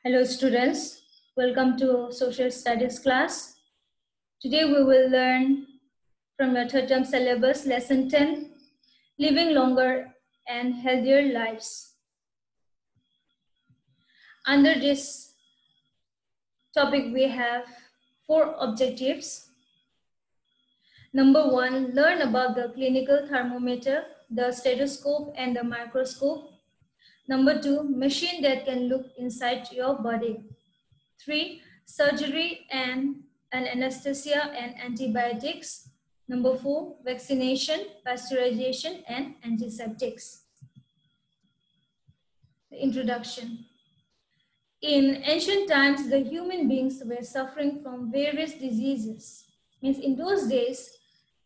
Hello students, welcome to Social Studies class. Today we will learn from your third term syllabus, lesson 10, living longer and healthier lives. Under this topic we have 4 objectives. Number 1, learn about the clinical thermometer, the stethoscope and the microscope. Number 2, machine that can look inside your body. 3, surgery and anesthesia and antibiotics. Number 4, vaccination, pasteurization and antiseptics. The introduction. In ancient times, the human beings were suffering from various diseases. Means in those days,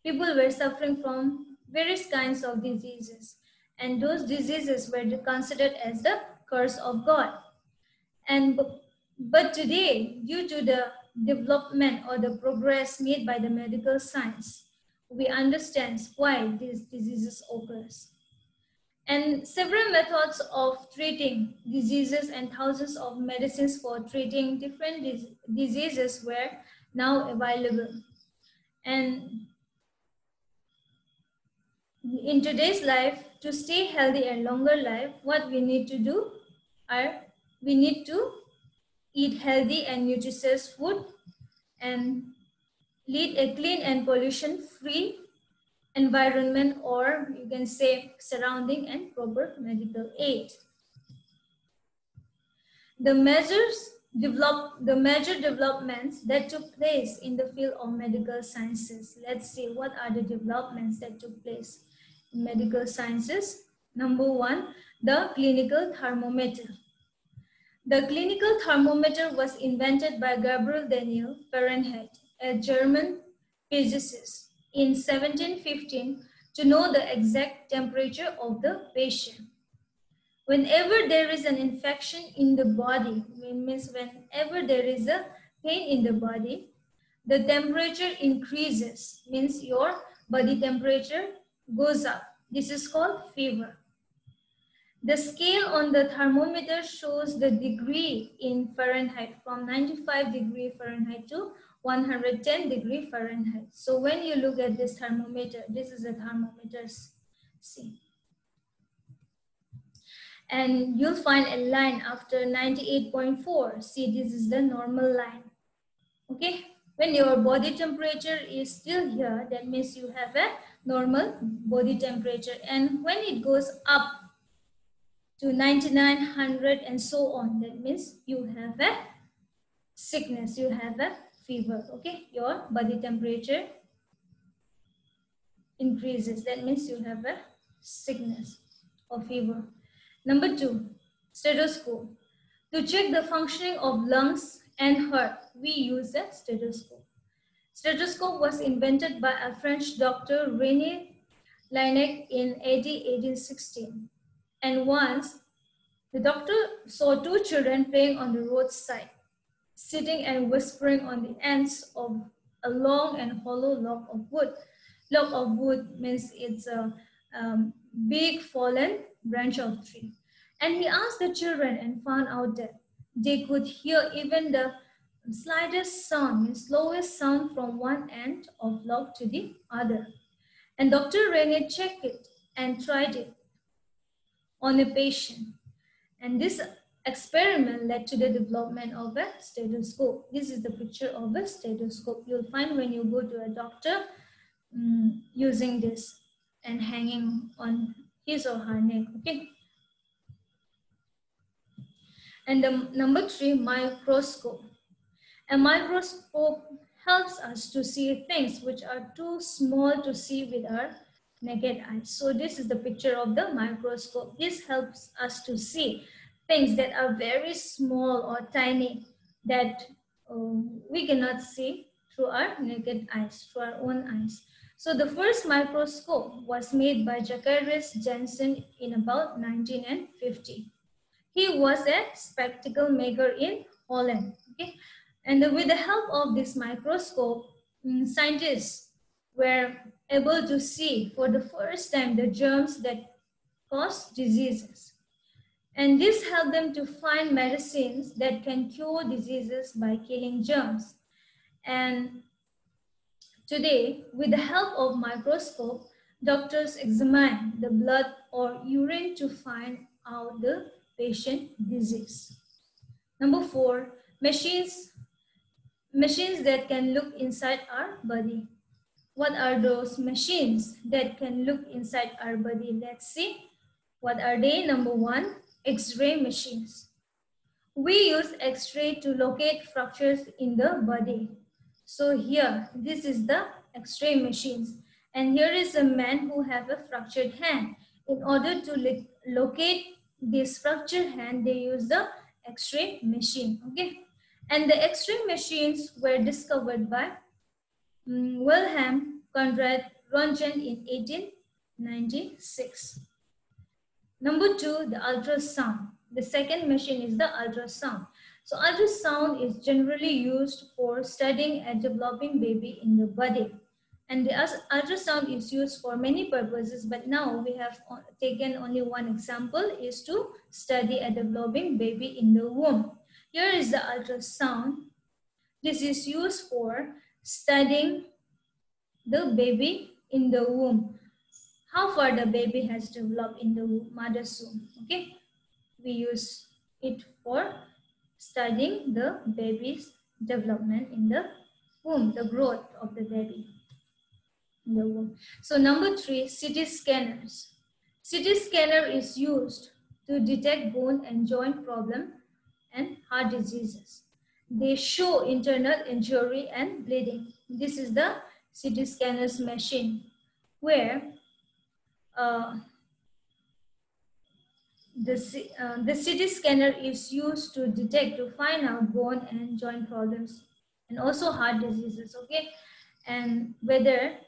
people were suffering from various kinds of diseases. And those diseases were considered as the curse of God. But today, due to the development or the progress made by the medical science, we understand why these diseases occur. And several methods of treating diseases and thousands of medicines for treating different diseases were now available. And in today's life, to stay healthy and longer life, what we need to do are we need to eat healthy and nutritious food and lead a clean and pollution-free environment, or you can say surrounding and proper medical aid. The major developments that took place in the field of medical sciences. Let's see what are the developments that took place in medical sciences. Number 1, the clinical thermometer. The clinical thermometer was invented by Gabriel Daniel Fahrenheit, a German physicist, in 1715 to know the exact temperature of the patient. Whenever there is an infection in the body, means whenever there is a pain in the body, the temperature increases, means your body temperature goes up. This is called fever. The scale on the thermometer shows the degree in Fahrenheit from 95 degree Fahrenheit to 110 degree Fahrenheit. So when you look at this thermometer, this is a thermometer, see. And you'll find a line after 98.4. See, this is the normal line. Okay, when your body temperature is still here, that means you have a normal body temperature. And when it goes up to 99, 100 and so on, that means you have a sickness, you have a fever. Okay, your body temperature increases, that means you have a sickness or fever. Number 2, stethoscope. To check the functioning of lungs and heart, we use a stethoscope. Stethoscope was invented by a French doctor, René Laennec, in AD 1816. And once, the doctor saw 2 children playing on the roadside, sitting and whispering on the ends of a long and hollow log of wood. Log of wood means it's a big fallen branch of tree. And he asked the children and found out that they could hear even the slightest sound, the slowest sound from one end of log to the other. And Dr. René checked it and tried it on a patient. And this experiment led to the development of a stethoscope. This is the picture of a stethoscope. You'll find when you go to a doctor using this and hanging on his or her neck. Okay. And the number 3, microscope. A microscope helps us to see things which are too small to see with our naked eyes. So this is the picture of the microscope. This helps us to see things that are very small or tiny that we cannot see through our naked eyes, through our own eyes. So the first microscope was made by Zacharias Janssen in about 1950. He was a spectacle maker in Holland. Okay? And with the help of this microscope, scientists were able to see for the first time the germs that cause diseases. And this helped them to find medicines that can cure diseases by killing germs. And today, with the help of microscope, doctors examine the blood or urine to find out the patient disease. Number 4, machines that can look inside our body. What are those machines that can look inside our body? Let's see. What are they? Number 1, X-ray machines. We use X-ray to locate fractures in the body. So here, this is the X-ray machines. And here is a man who have a fractured hand. In order to locate this fractured hand, they use the X-ray machine. Okay. And the X-ray machines were discovered by Wilhelm Conrad Röntgen in 1896. Number 2, the ultrasound. The second machine is the ultrasound. So ultrasound is generally used for studying a developing baby in the body. And the ultrasound is used for many purposes, but now we have taken only one example, is to study a developing baby in the womb. Here is the ultrasound. This is used for studying the baby in the womb. How far the baby has developed in the mother's womb. Okay, we use it for studying the baby's development in the womb, the growth of the baby in the womb. So number 3, CT scanners. CT scanner is used to detect bone and joint problem and heart diseases. They show internal injury and bleeding. This is the CT scanners machine where the CT scanner is used to detect, to find out bone and joint problems and also heart diseases, okay? And whether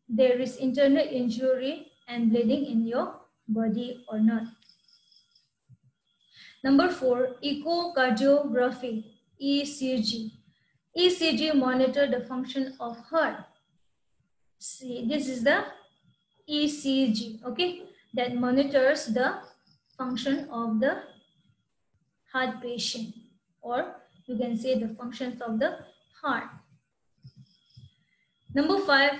there is internal injury and bleeding in your body or not. Number 4, echocardiography, ECG. ECG monitor the function of heart. See, this is the ECG, okay, that monitors the function of the heart patient, or you can say the functions of the heart. Number 5,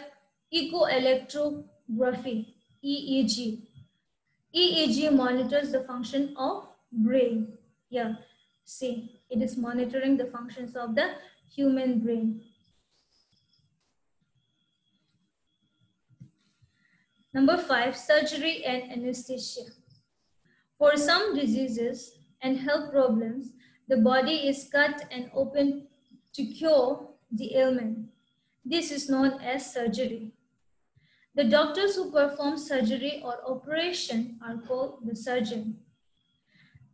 echoelectrography, EEG. EEG monitors the function of brain. Yeah, see, it is monitoring the functions of the human brain. Number 5, surgery and anesthesia. For some diseases and health problems, the body is cut and opened to cure the ailment. This is known as surgery. The doctors who perform surgery or operation are called the surgeon.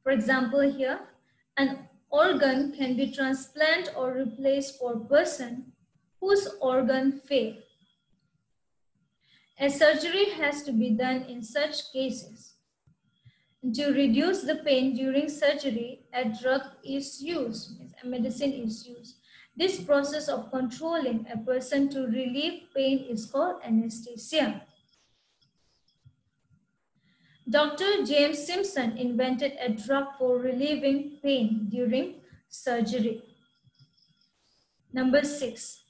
For example, here, an organ can be transplanted or replaced for a person whose organ failed. A surgery has to be done in such cases. To reduce the pain during surgery, a drug is used, a medicine is used. This process of controlling a person to relieve pain is called anesthesia. Dr. James Simpson invented a drug for relieving pain during surgery. Number 6,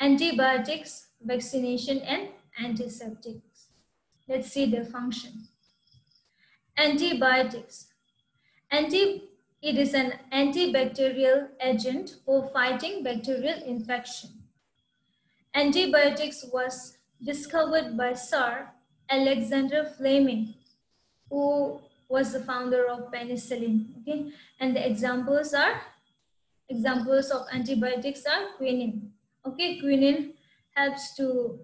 antibiotics, vaccination, and antiseptics. Let's see their function. Antibiotics. It is an antibacterial agent for fighting bacterial infection. Antibiotics was discovered by Sir Alexander Fleming, who was the founder of penicillin. Okay, and the examples of antibiotics are quinine. Okay, quinine helps to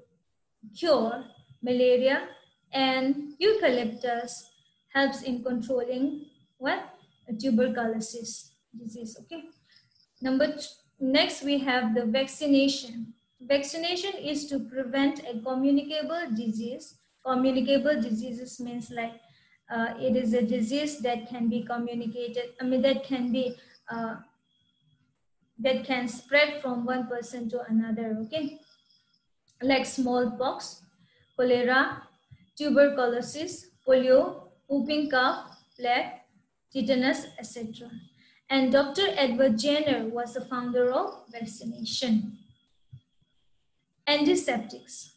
cure malaria, and eucalyptus helps in controlling what? Tuberculosis disease. Okay. Next we have the vaccination. Vaccination is to prevent a communicable disease. Communicable diseases means like it is a disease that can be communicated. That can spread from one person to another. Okay, like smallpox, cholera, tuberculosis, polio, whooping cough, plague, tetanus, etc. And Dr. Edward Jenner was the founder of vaccination. Antiseptics.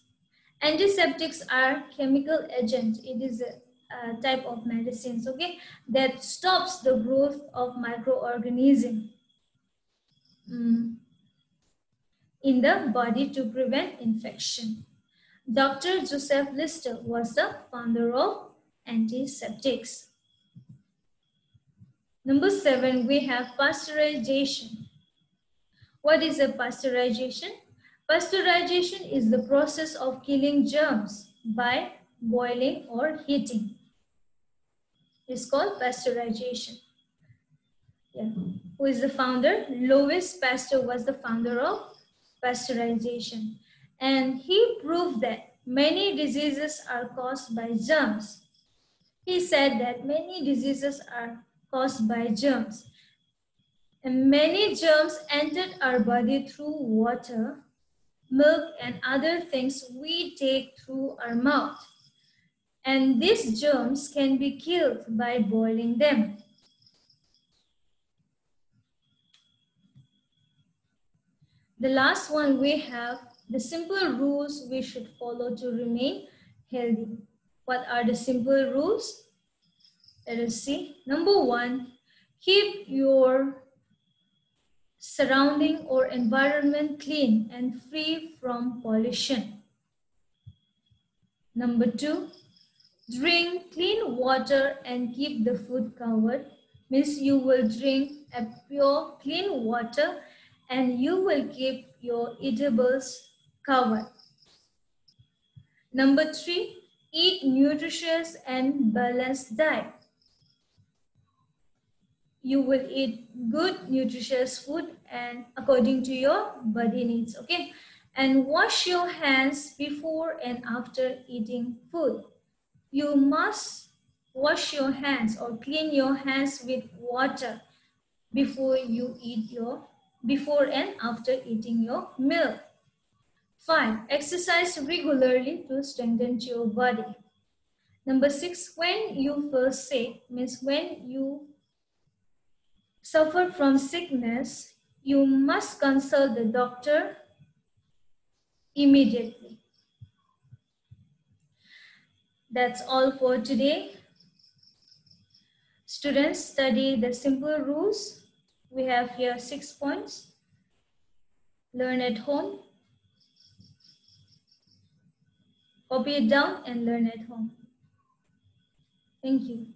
Antiseptics are chemical agents. It is a type of medicines, okay, that stops the growth of microorganisms in the body to prevent infection. Dr. Joseph Lister was the founder of antiseptics. Number 7, we have pasteurization. What is a pasteurization? Pasteurization is the process of killing germs by boiling or heating. It's called pasteurization. Yeah. Who is the founder? Louis Pasteur was the founder of pasteurization. And he proved that many diseases are caused by germs. He said that many diseases are caused by germs. And many germs entered our body through water, milk, and other things we take through our mouth. And these germs can be killed by boiling them. The last one, we have the simple rules we should follow to remain healthy. What are the simple rules? Let us see. Number 1, keep your surrounding or environment clean and free from pollution. Number 2, drink clean water and keep the food covered. Means you will drink a pure clean water and you will keep your eatables covered. Number 3, eat nutritious and balanced diet. You will eat good nutritious food and according to your body needs, okay? And wash your hands before and after eating food. You must wash your hands or clean your hands with water before and after eating your meal. 5, exercise regularly to strengthen your body. Number 6, when you feel sick, means when you suffer from sickness, you must consult the doctor immediately. That's all for today. Students, study the simple rules. We have here 6 points. Learn at home. Copy it down and learn at home. Thank you.